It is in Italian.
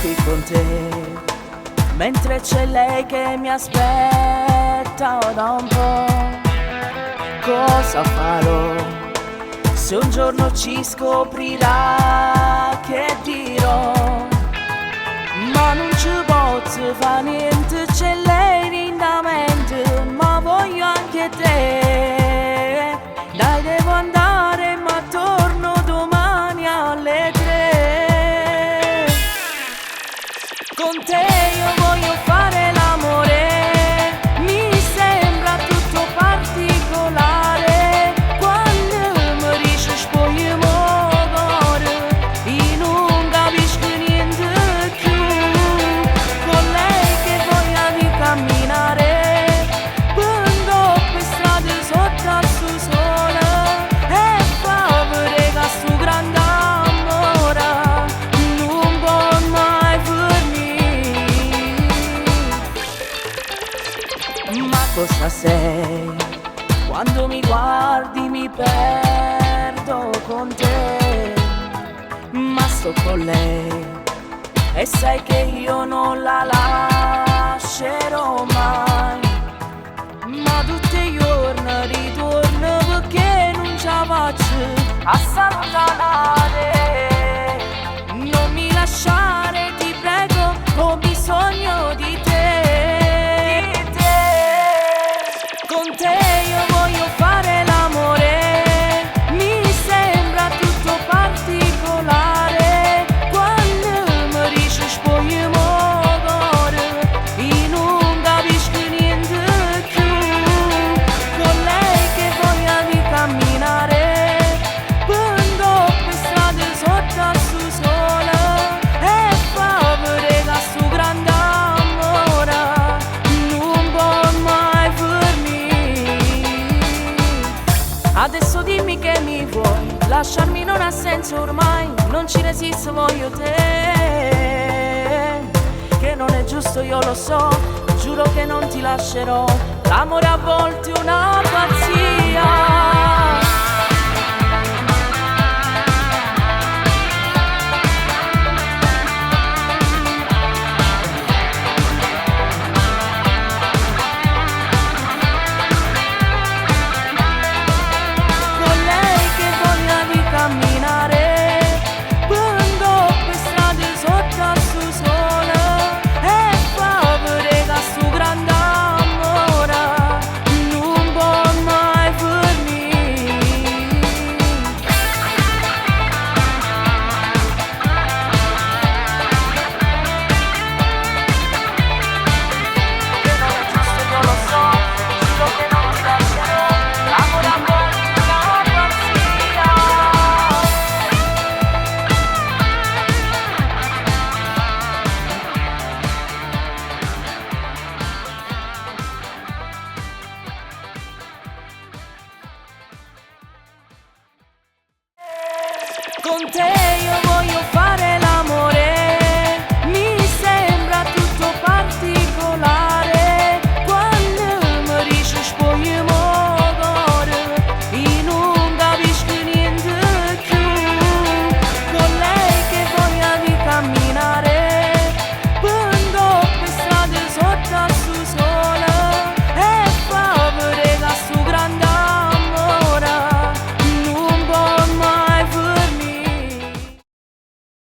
qui con te, mentre c'è lei che mi aspetta da un po'. Cosa farò se un giorno ci scoprirà che dirò? Ma non ci posso fare niente, c'è lei in mente, ma voglio anche te. Dai, devo andare, ma torno domani alle 3. Con te io voglio fare l'amore, mi sembra tutto particolare. Quando mi dici spogliamo cuore, io non capisco niente più. Con lei che voglia di camminare, quando per strade sotto al suo sole, e fa vedere che sto grande amore non può mai finire. Ma cosa sei? Quando mi guardi mi perdo con te, ma sto con lei e sai che io non la lascerò mai. Ma tutti i giorni ritorno perché non ce la faccio a salutare. Non mi lasciare, ti prego, ho bisogno di te. Con te io voglio fare l'amore, mi sembra tutto particolare. Quando mi dici spogliamo cuore, io non capisco niente più. Con lei che voglia di camminare, quando per strade sotto al suo sole, e fa vedere che sto grande amore non può mai finire. Adesso dimmi che mi vuoi, lasciarmi non ha senso ormai, non ci resisto, voglio te. Che non è giusto, io lo so, giuro che non ti lascerò. L'amore a volte è una pazzia. Con lei che voglia di camminare, quando per strade sotto al suo sole, e fa vedere che sto grande amore non può mai finire. Che non è giusto, io lo so, giuro che non ti lascerò. L'amore a volte è una pazzia. Con te io